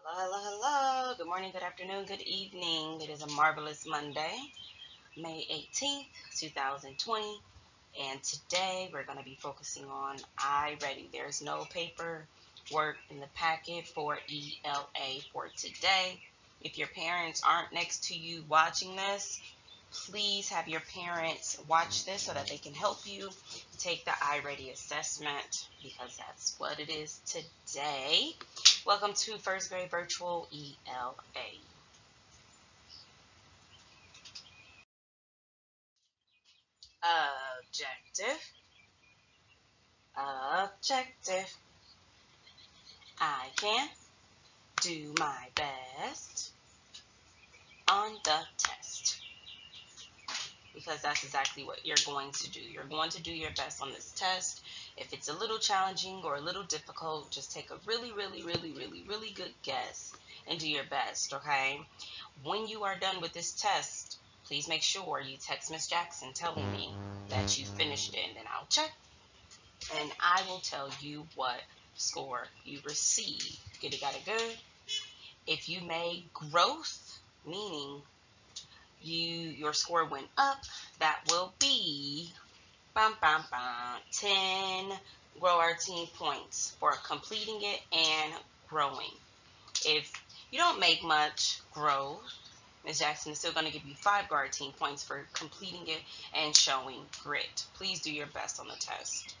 Hello, hello, hello. Good morning, good afternoon, good evening. It is a marvelous Monday, May 18th, 2020. And today we're going to be focusing on iReady. There's no paper work in the packet for ELA for today. If your parents aren't next to you watching this, please have your parents watch this so that they can help you take the iReady assessment, because that's what it is today. Welcome to first grade virtual ELA. Objective, objective. I can do my best on the test, because that's exactly what you're going to do. You're going to do your best on this test. If it's a little challenging or a little difficult, just take a really, really, really, really, really good guess and do your best, okay? When you are done with this test, please make sure you text Miss Jackson telling me that you finished it, and then I'll check and I will tell you what score you received. Get it, got it good? If you made growth, meaning your score went up, that will be 10 grow our team points for completing it and growing. If you don't make much growth, Ms. Jackson is still going to give you 5 guard team points for completing it and showing grit. Please do your best on the test.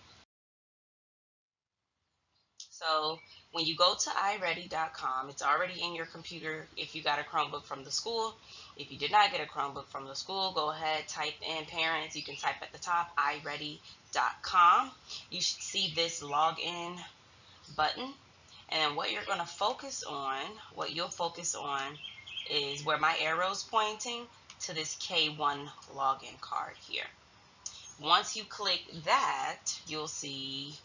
So when you go to iReady.com, it's already in your computer if you got a Chromebook from the school. If you did not get a Chromebook from the school, go ahead, type in parents. You can type at the top, iReady.com. You should see this login button. And what you're going to focus on, what you'll focus on is where my arrow's pointing to this K1 login card here. Once you click that, you'll see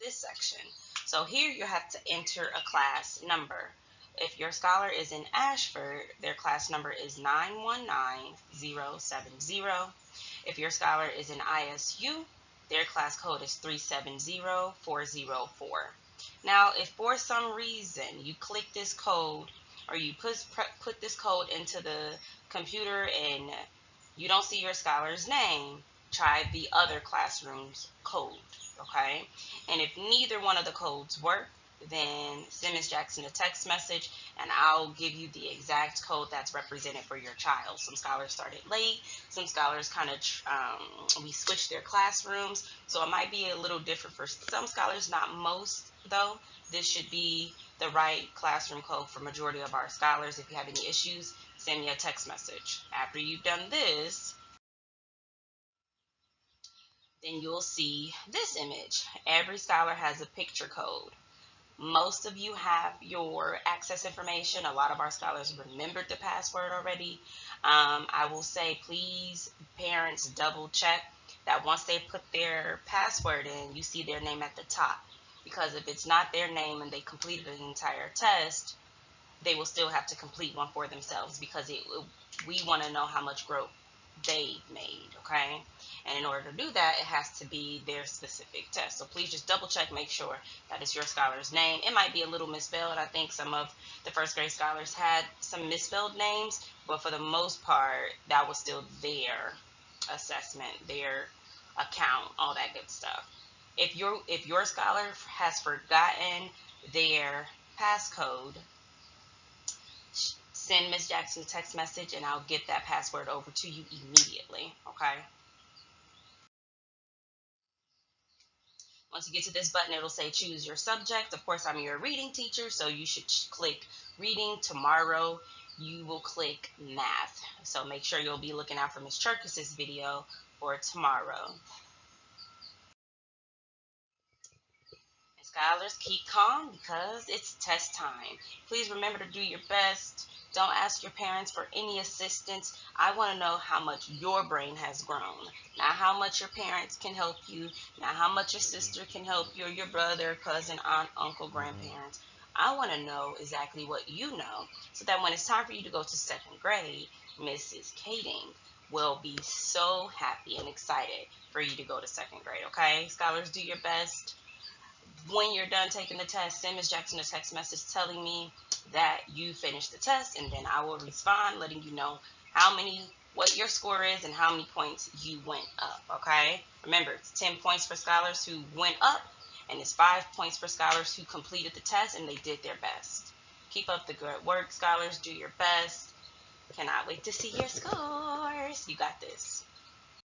this section. So here you have to enter a class number. If your scholar is in Ashford, their class number is 919070. If your scholar is in ISU, their class code is 370404. Now, if for some reason you click this code or you put this code into the computer and you don't see your scholar's name, try the other classroom's code, okay? And if neither one of the codes work, then send Ms. Jackson a text message and I'll give you the exact code that's represented for your child. Some scholars started late, some scholars kind of, we switched their classrooms, so it might be a little different for some scholars, not most though. This should be the right classroom code for majority of our scholars. If you have any issues, send me a text message. After you've done this, then you'll see this image. Every scholar has a picture code. Most of you have your access information. A lot of our scholars remembered the password already. I will say, please, parents, double check that once they put their password in, you see their name at the top. Because if it's not their name and they completed an entire test, they will still have to complete one for themselves, because we want to know how much growth they made, okay? And in order to do that, it has to be their specific test. So please just double check, make sure that it's your scholar's name. It might be a little misspelled. I think some of the first grade scholars had some misspelled names, but for the most part, that was still their assessment, their account, all that good stuff. If your scholar has forgotten their passcode, send Miss Jackson a text message and I'll get that password over to you immediately, okay? Once you get to this button, it'll say choose your subject. Of course, I'm your reading teacher, so you should click reading. Tomorrow, you will click math. So make sure you'll be looking out for Miss Cherkis's video for tomorrow. Scholars, keep calm because it's test time. Please remember to do your best. Don't ask your parents for any assistance. I want to know how much your brain has grown. Not how much your parents can help you, not how much your sister can help you, or your brother, cousin, aunt, uncle, grandparents. I want to know exactly what you know, so that when it's time for you to go to second grade, Mrs. Kading will be so happy and excited for you to go to second grade, okay? Scholars, do your best. When you're done taking the test, send Ms. Jackson a text message telling me that you finished the test, and then I will respond letting you know what your score is and how many points you went up, okay? Remember, it's 10 points for scholars who went up, and it's 5 points for scholars who completed the test and they did their best. Keep up the good work, scholars. Do your best. Cannot wait to see your scores. You got this.